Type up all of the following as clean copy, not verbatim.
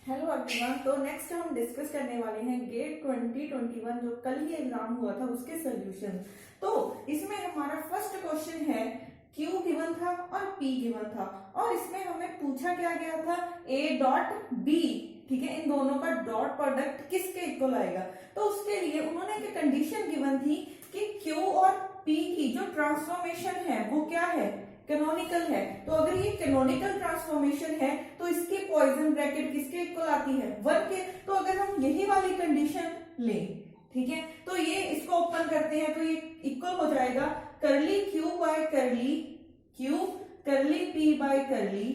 Hello everyone. तो next हम discuss करने वाले हैं गेट 2021 जो कल ही एग्जाम हुआ था उसके सॉल्यूशन। तो इसमें हमारा फर्स्ट क्वेश्चन है, Q गिवन था और P गिवन था और इसमें हमें पूछा क्या गया था A डॉट B। ठीक है, इन दोनों का डॉट प्रोडक्ट किसके इक्वल आएगा। तो उसके लिए उन्होंने एक कंडीशन गिवन थी कि Q और P की जो ट्रांसफॉर्मेशन है वो क्या है, कैनोनिकल है। तो अगर ये कैनोनिकल ट्रांसफॉर्मेशन है तो इसकी पॉइजन ब्रैकेट किसके इक्वल आती है, 1 के। तो अगर हम यही वाली कंडीशन लें, ठीक है, तो ये इसको ओपन करते हैं तो ये इक्वल हो जाएगा करली Q बाय करली Q, करली P बाय करली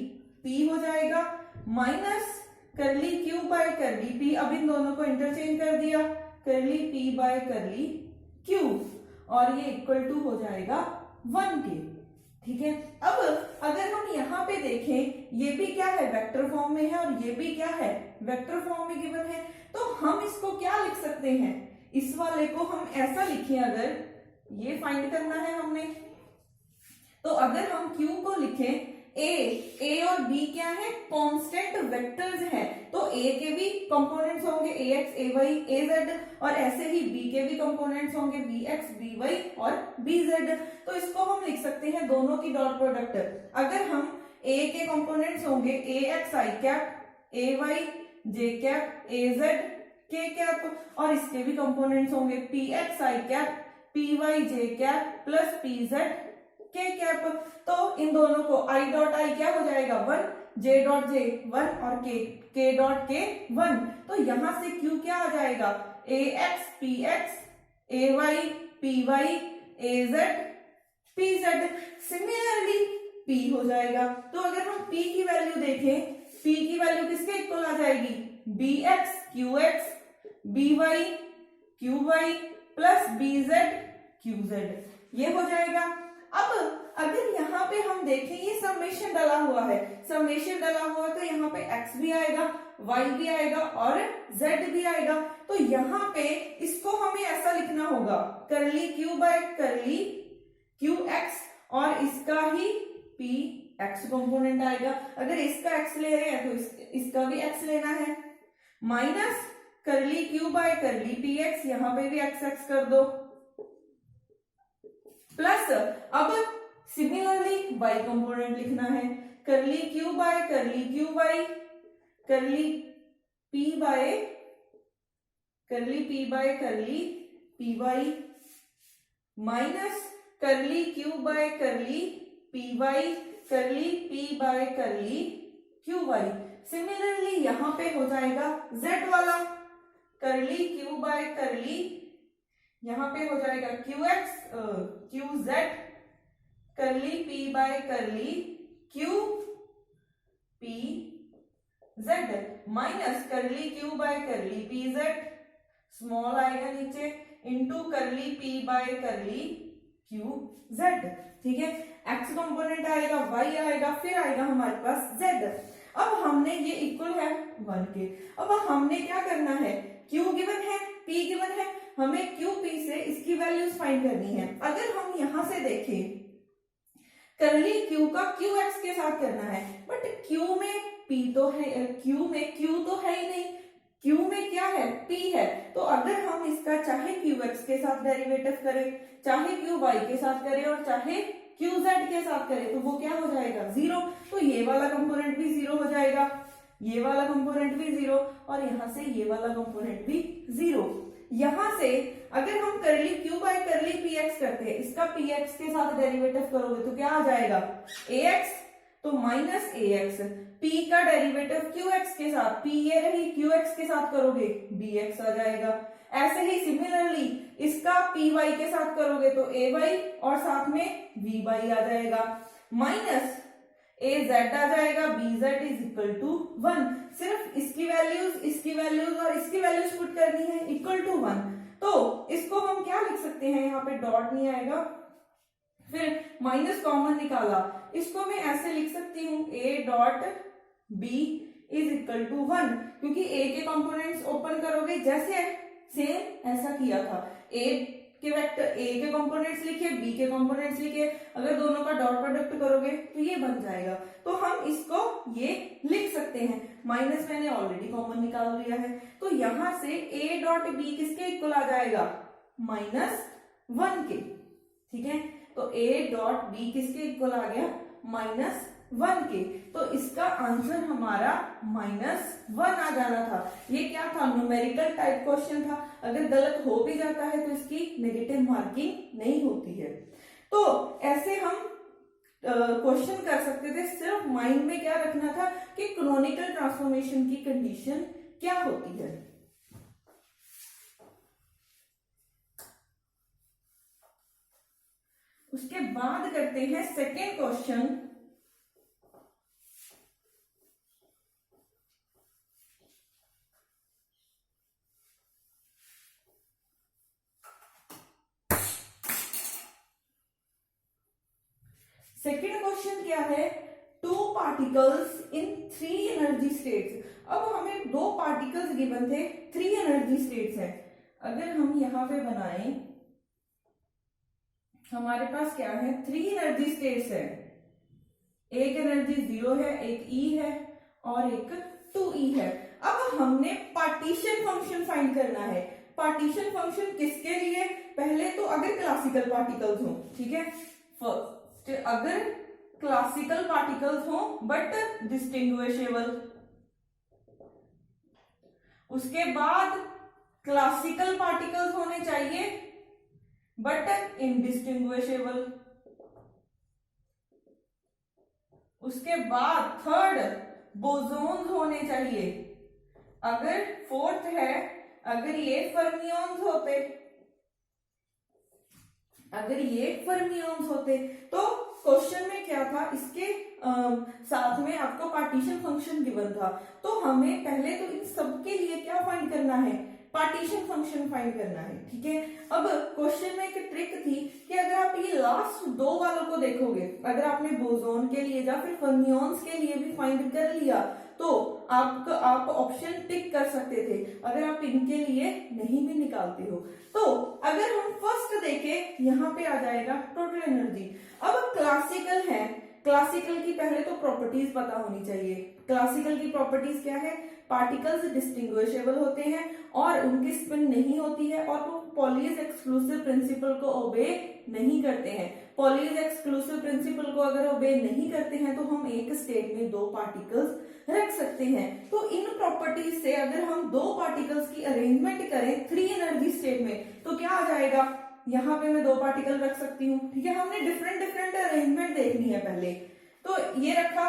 P हो जाएगा, माइनस करली Q बाय करली P। अब इन दोनों को इंटरचेंज कर दिया, करली P बाय करली Q, और ये इक्वल टू हो जाएगा 1 के। ठीक है, अब अगर हम यहाँ पे देखें, ये भी क्या है, वेक्टर फॉर्म में है और ये भी क्या है, वेक्टर फॉर्म में गिवन है। तो हम इसको क्या लिख सकते हैं, इस वाले को हम ऐसा लिखें, अगर ये फाइंड करना है हमने, तो अगर हम Q को लिखें A और B क्या है, कांस्टेंट वेक्टर्स हैं। तो A के भी कंपोनेंट्स होंगे AX, AY, AZ, और ऐसे ही B के भी कंपोनेंट्स होंगे BX, BY और BZ। तो इसको हम लिख सकते हैं दोनों की डॉट प्रोडक्ट। अगर हम A के कंपोनेंट्स होंगे AX I cap, AY J cap, AZ K cap, और इसके भी कंपोनेंट्स होंगे PX I cap, PY J cap plus PZ K cap. तो इन दोनों को I डॉट I क्या हो जाएगा 1, J डॉट J 1 और K डॉट K 1। तो यहां से Q क्या आ जाएगा, AX PX, AY PY, AZ PZ। Similarly P हो जाएगा। तो अगर हम P की वैल्यू देखें, P की वैल्यू किसके इक्वल आ जाएगी, BX QX, BY QY plus BZ QZ, ये हो जाएगा। अब अगर यहाँ पे हम देखें, ये समेशन डला हुआ है, समेशन डला हुआ तो यहाँ पे x भी आएगा, y भी आएगा और z भी आएगा। तो यहाँ पे इसको हमें ऐसा लिखना होगा, करली Q बाय करली QX, और इसका ही PX कंपोनेंट आएगा। अगर इसका x ले रहे हैं तो इसका भी x लेना है, माइनस करली Q बाय करली PX, यहाँ पे भी x कर दो, प्लस अब सिमिलरली y कंपोनेंट लिखना है, करली Q बाय करली QY, करली P बाय करली PY, माइनस करली Q बाय करली PY, करली P बाय करली QY। सिमिलरली यहां पे हो जाएगा z वाला, करली Q बाय करली, यहां पे हो जाएगा QZ, करली P बाय करली QPZ, माइनस करली Q बाय करली PZ, स्मॉल आएगा नीचे, इंटू करली P बाय करली QZ। ठीक है, x कंपोनेंट आएगा, y आएगा, फिर आएगा हमारे पास z। अब हमने ये इक्वल है 1 के। अब हमने क्या करना है, Q गिवन है, P गिवन है, हमें QP से इसकी वैल्यूज फाइंड करनी है। अगर हम यहां से देखें, करली Q का QX के साथ करना है, बट Q में P तो है, Q में Q तो है ही नहीं, Q में क्या है, P है। तो अगर हम इसका चाहे QX के साथ डेरिवेटिव करें, चाहे QY के साथ करें और चाहे QZ के साथ करें, तो वो क्या हो जाएगा, 0। तो ये वाला कंपोनेंट भी 0 हो जाएगा, ये वाला कंपोनेंट भी 0, और यहां से ये वाला कंपोनेंट भी 0। यहां से अगर हम करली Q बाय करली PX करते हैं, इसका PX के साथ डेरिवेटिव करोगे तो क्या आ जाएगा, AX, तो माइनस AX, P का डेरिवेटिव QX के साथ, P ये रही, QX के साथ करोगे BX आ जाएगा। ऐसे ही सिमिलरली इसका PY के साथ करोगे तो AY और साथ में VY आ जाएगा, माइनस AZ आ जाएगा, BZ इज इक्वल टू 1। सिर्फ इसकी वैल्यूज और इसकी वैल्यूज पुट करनी है, इक्वल टू 1। तो इसको हम क्या लिख सकते हैं, यहाँ पे डॉट नहीं आएगा, फिर माइनस कॉमन निकाला, इसको मैं ऐसे लिख सकती हूँ A dot B is equal to 1, क्योंकि A के कंपोनेंट्स ओपन करोगे जैसे सेम ऐसा किया था, A के वेक्टर, ए के कंपोनेंट्स लिखे, बी के कंपोनेंट्स लिखे, अगर दोनों का डॉट प्रोडक्ट करोगे तो ये बन जाएगा। तो हम इसको ये लिख सकते हैं, माइनस मैंने ऑलरेडी कॉमन निकाल लिया है, तो यहां से ए डॉट बी किसके इक्वल आ जाएगा, -1 के। ठीक है, तो ए डॉट बी किसके इक्वल आ गया, -1 के। तो इसका आंसर हमारा -1 आ जाना था। ये क्या था, न्यूमेरिकल टाइप क्वेश्चन था, अगर गलत हो भी जाता है तो इसकी नेगेटिव मार्किंग नहीं होती है। तो ऐसे हम क्वेश्चन कर सकते थे, सिर्फ माइंड में क्या रखना था कि क्रोनिकल ट्रांसफॉर्मेशन की कंडीशन क्या होती है। उसके बाद करते हैं सेकेंड क्वेश्चन। सेकेंड क्वेश्चन क्या है, 2 पार्टिकल्स इन 3 एनर्जी स्टेट्स। अब हमें 2 पार्टिकल्स गिवन थे, 3 एनर्जी स्टेट्स हैं। अगर हम यहां पे बनाएं, हमारे पास क्या है, 3 एनर्जी स्टेट्स है, एक एनर्जी 0 है, एक ई है और एक 2e है। अब हमने पार्टीशन फंक्शन फाइंड करना है। पार्टीशन फंक्शन किसके लिए, पहले तो अगर क्लासिकल पार्टिकल्स हो, ठीक है, फर्स्ट अगर क्लासिकल पार्टिकल्स हो बट डिस्टिंग्विशेबल, उसके बाद क्लासिकल पार्टिकल्स होने चाहिए बट इनडिस्टिंग्विशेबल, उसके बाद थर्ड बोसोन्स होने चाहिए। अगर फोर्थ है, अगर ये फर्मियोन्स होते, अगर ये फर्मियोन्स होते तो क्वेश्चन में क्या था, इसके साथ में आपको पार्टीशन फंक्शन गिवन था, तो हमें पहले तो इन सब के लिए क्या फाइंड करना है, पार्टीशन फंक्शन फाइंड करना है। ठीक है, अब क्वेश्चन में एक ट्रिक थी कि अगर आप ये लास्ट 2 वालों को देखोगे, अगर आपने बोसोन के लिए या फिर फर्मियोन्स के लिए भी फाइंड कर लिया तो आप ऑप्शन टिक कर सकते थे, अगर आप इनके लिए नहीं भी निकालते हो। तो अगर हम फर्स्ट देखें, यहाँ पे आ जाएगा टोटल एनर्जी। अब क्लासिकल है, क्लासिकल की पहले तो प्रॉपर्टीज पता होनी चाहिए। क्लासिकल की प्रॉपर्टीज क्या है, पार्टिकल्स डिस्टिंग्विशेबल होते हैं और उनकी स्पिन नहीं होती है और वो पॉलीज एक्सक्लूसिव प्रिंसिपल को ओबे नहीं करते हैं। पॉलीज एक्सक्लूसिव प्रिंसिपल को अगर ओबे नहीं करते हैं तो हम एक स्टेट में 2 पार्टिकल्स रख सकते हैं। तो इन प्रॉपर्टीज से अगर हम 2 पार्टिकल्स की अरेंजमेंट करें 3 एनर्जी स्टेट में तो क्या आ जाएगा, यहाँ पे मैं 2 पार्टिकल रख सकती हूँ। ठीक है, हमने डिफरेंट अरेंजमेंट देखनी है पहले। तो ये रखा,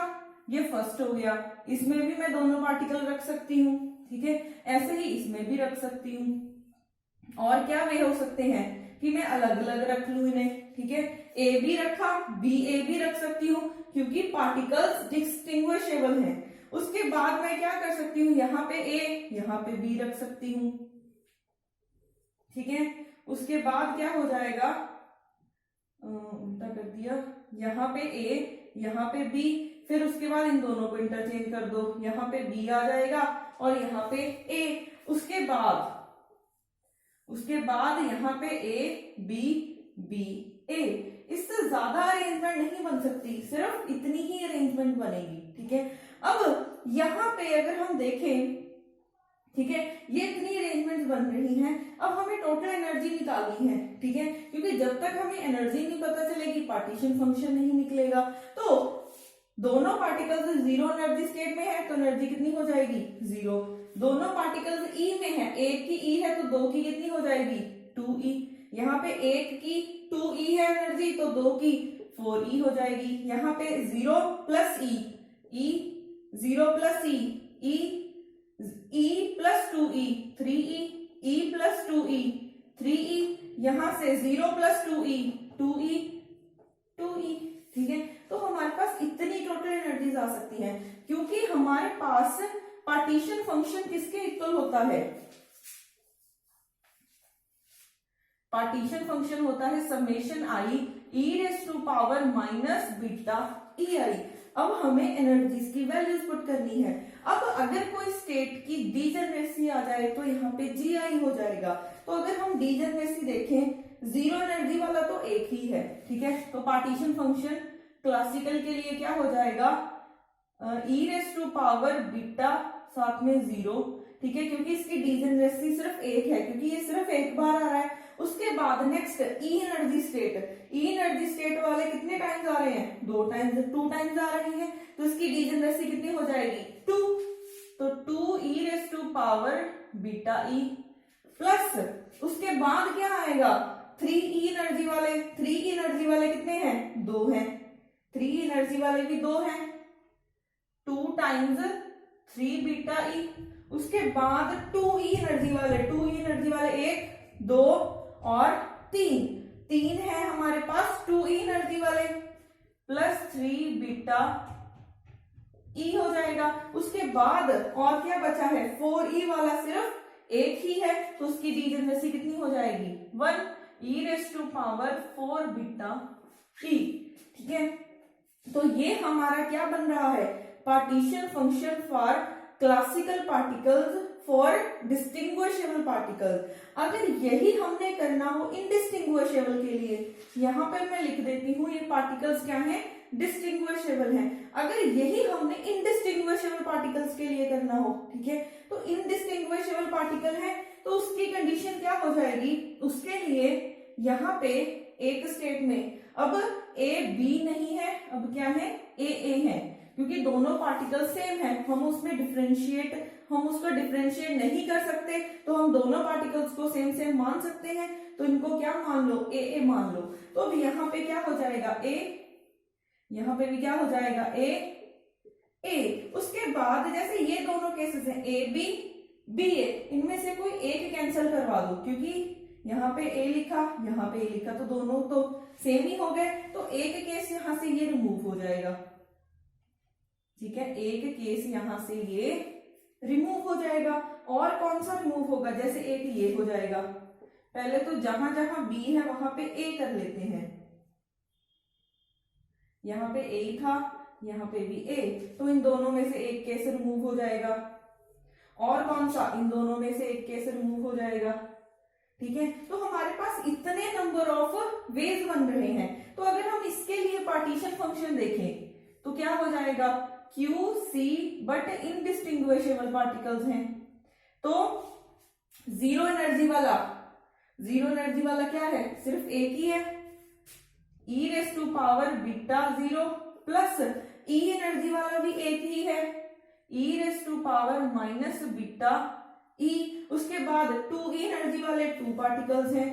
ये फर्स्ट हो गया, इसमें भी मैं दोनों पार्टिकल रख सकती हूँ। ठीक है, ऐसे ही इसमें भी रख सकती हूँ। और क्या वे हो सकते हैं कि मैं अलग अलग रख लू इन्हें। ठीक है, ए भी रखा, बी ए भी रख सकती हूँ क्योंकि पार्टिकल्स डिस्टिंग्विशेबल हैं। उसके बाद मैं क्या कर सकती हूँ, यहाँ पे ए, यहाँ पे बी रख सकती हूँ। ठीक है, उसके बाद क्या हो जाएगा, उल्टा कर दिया, यहाँ पे ए, यहाँ पे बी, फिर उसके बाद इन दोनों को इंटरचेंज कर दो, यहाँ पे बी आ जाएगा और यहाँ पे ए। उसके बाद यहाँ पे ए बी बी ए। इससे ज्यादा अरेंजमेंट नहीं बन सकती, सिर्फ इतनी ही अरेंजमेंट बनेगी। ठीक है, अब यहाँ पे अगर हम देखें, ठीक है, ये इतनी अरेंजमेंट्स बन रही हैं। अब हमें टोटल एनर्जी निकालनी है। ठीक है, क्योंकि जब तक हमें एनर्जी नहीं पता चलेगी पार्टीशन फंक्शन नहीं निकलेगा। तो दोनों पार्टिकल्स 0 एनर्जी स्टेट में है तो एनर्जी कितनी हो जाएगी, 0। दोनों पार्टिकल्स ई में है, एक की ई है तो 2 की कितनी हो जाएगी, 2e। यहाँ पे एक की 2e है एनर्जी तो 2 की 4e हो जाएगी। यहाँ पे 0 प्लस ई 0 plus E plus 2e 3e, e plus 2e 3e, यहाँ से 0 प्लस 2e 2e 2e। ठीक है, तो हमारे पास इतनी टोटल एनर्जीज आ सकती हैं क्योंकि हमारे पास पार्टीशन फंक्शन किसके इक्वल होता है, पार्टीशन फंक्शन होता है summation I E raise to power minus beta E I. अब हमें एनर्जीज की वैल्यूज पुट करनी है। अब अगर कोई स्टेट की डीजनरेसी आ जाए तो यहाँ पे जी आई हो जाएगा। तो अगर हम डीजनरेसी देखें, जीरो एनर्जी वाला तो एक ही है, ठीक है। तो पार्टीशन फंक्शन क्लासिकल के लिए क्या हो जाएगा, ई रेस टू पावर बीटा साथ में जीरो, ठीक है, क्योंकि इसकी डिजेनरेसी सिर्फ एक है, क्योंकि ये सिर्फ एक बार आ रहा है। उसके बाद नेक्स्ट ई एनर्जी स्टेट, ई एनर्जी स्टेट वाले कितने टाइम्स आ रहे हैं, 2 टाइम्स, 2 टाइम्स आ रही है, तो इसकी डिजेनरेसी कितनी हो जाएगी, 2। तो 2 E raise to power beta E plus उसके बाद क्या आएगा, 3 ई एनर्जी वाले, 3 ई एनर्जी वाले कितने हैं, 2 हैं, 3 एनर्जी वाले भी 2 हैं, 2 टाइम्स 3 बीटा ई। उसके बाद 2 ई एनर्जी वाले, 2 ई एनर्जी वाले 1, 2 और 3 है हमारे पास 2 ई एनर्जी वाले प्लस 3 बीटा ई हो जाएगा। उसके बाद और क्या बचा है, 4 ई वाला सिर्फ एक ही है, तो उसकी डिजेनरेसी कितनी हो जाएगी, 1 E raise to power 4 beta E, ठीक है। तो ये हमारा क्या बन रहा है, partition function for classical particles for distinguishable particles. अगर यही हमने करना हो इनडिस्टिंग्विशेबल के लिए, यहां पर मैं लिख देती हूं ये पार्टिकल्स क्या है, डिस्टिंग्विशेबल हैं। अगर यही हमने इनडिस्टिंग्विशेबल पार्टिकल्स के लिए करना हो, ठीक है, तो इनडिस्टिंग्विशेबल पार्टिकल है तो उसकी कंडीशन क्या हो जाएगी, उसके लिए यहाँ पे एक स्टेट में अब ए बी नहीं है, अब क्या है, ए है, क्योंकि दोनों पार्टिकल सेम है, हम उसको डिफरेंशिएट नहीं कर सकते, तो हम दोनों पार्टिकल्स को सेम मान सकते हैं, तो इनको क्या मान लो, ए मान लो। तो अब यहाँ पे क्या हो जाएगा, ए, यहाँ पे भी क्या हो जाएगा, ए। उसके बाद जैसे ये दोनों केसेस हैं, ए बी बी ए, इनमें से कोई एक कैंसिल करवा दो, क्योंकि यहाँ पे ए लिखा, यहाँ पे ए लिखा, तो दोनों तो सेम ही हो गए, तो एक केस यहां से ये रिमूव हो जाएगा, ठीक है, एक केस यहां से ये रिमूव हो जाएगा। और कौन सा रिमूव होगा, जैसे एक ये हो जाएगा, पहले तो जहां जहां बी है वहां पे ए कर लेते हैं, यहाँ पे ए था, यहाँ पे भी ए, तो इन दोनों में से एक केस रिमूव हो जाएगा। और कौन सा, इन दोनों में से एक केस रिमूव हो जाएगा, ठीक है। तो हमारे पास इतने नंबर ऑफ वेज बन रहे हैं, तो अगर हम इसके लिए पार्टीशन फंक्शन देखें तो क्या हो जाएगा, Q C but indistinguishable particles हैं, तो जीरो एनर्जी वाला क्या है, सिर्फ एक ही है, E raise to power beta 0 plus E energy वाला भी एक ही है, E raise to power minus beta E. उसके बाद 2 ई एनर्जी वाले 2 पार्टिकल्स हैं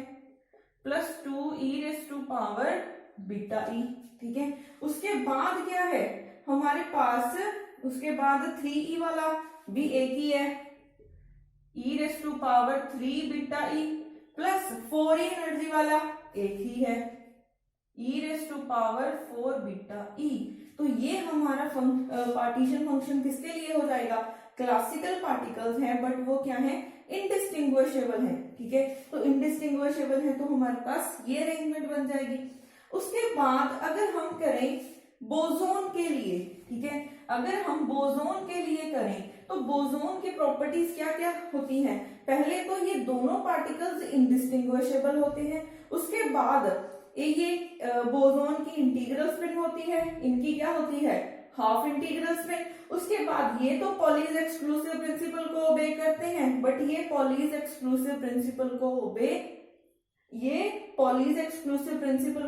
plus 2 E raise to power beta E, ठीक है। उसके बाद क्या है हमारे पास, उसके बाद 3 ई वाला भी एक ही है, E raise to power 3 beta E plus 4 E energy वाला एक ही है, E raise to power 4 beta E. तो ये हमारा पार्टीशन फंक्शन किसके लिए हो जाएगा, क्लासिकल पार्टिकल्स हैं, बट वो क्या है, इनडिस्टिंग्विशेबल है, ठीक है। तो इनडिस्टिंग्विशेबल है तो हमारे पास ये अरेंजमेंट बन जाएगी। उसके बाद अगर हम करें बोसोन के लिए, ठीक है, अगर हम बोसोन के लिए करें तो बोसोन की प्रॉपर्टीज क्या क्या होती हैं, पहले तो ये दोनों पार्टिकल्स इनडिस्टिंग्विशेबल होते हैं, उसके बाद ये बोसोन की इंटीग्रल स्पिन होती है, इनकी क्या होती है, हाफ इंटीग्रल स्पिन। उसके बाद ये तो पॉलीज एक्सक्लूसिव प्रिंसिपल को ओबे करते हैं, बट ये पॉलीज एक्सक्लूसिव प्रिंसिपल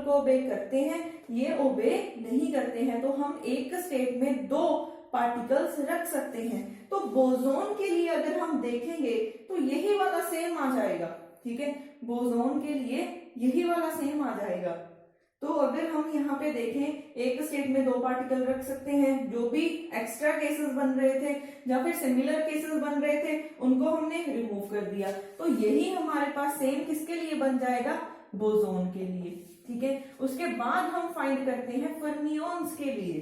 को ओबे करते हैं, ये ओबे नहीं करते हैं, तो हम एक स्टेट में 2 पार्टिकल्स रख सकते हैं। तो बोसोन के लिए अगर हम देखेंगे तो यही वाला सेम आ जाएगा, ठीक है, बोसोन के लिए यही वाला सेम आ जाएगा। तो अगर हम यहाँ पे देखें, एक स्टेट में 2 पार्टिकल रख सकते हैं, जो भी एक्स्ट्रा केसेस बन रहे थे या फिर सिमिलर केसेस बन रहे थे उनको हमने रिमूव कर दिया, तो यही हमारे पास सेम किसके लिए बन जाएगा, बोसोन के लिए, ठीक है। उसके बाद हम फाइंड करते हैं फर्मियोन्स के लिए।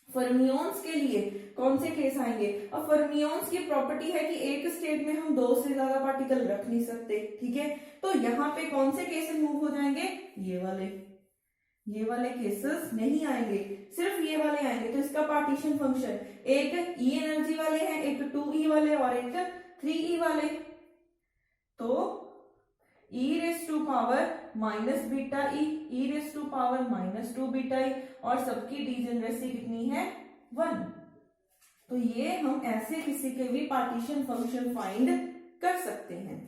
फर्मियोन्स के लिए कौन से केस आएंगे, अब फर्मियोन्स की प्रॉपर्टी है कि एक स्टेट में हम 2 से ज्यादा पार्टिकल रख नहीं सकते, ठीक है। तो यहाँ पे कौन से केस रिमूव हो जाएंगे, ये वाले केसेस नहीं आएंगे, सिर्फ ये वाले आएंगे। तो इसका पार्टीशन फंक्शन, एक ई एनर्जी वाले हैं, एक 2 ई वाले और एक 3 ई वाले, तो E raise to power minus beta E raise to power minus 2 beta E, और सबकी डिजेनरेसी कितनी है 1। तो ये हम ऐसे किसी के भी पार्टीशन फंक्शन फाइंड कर सकते हैं।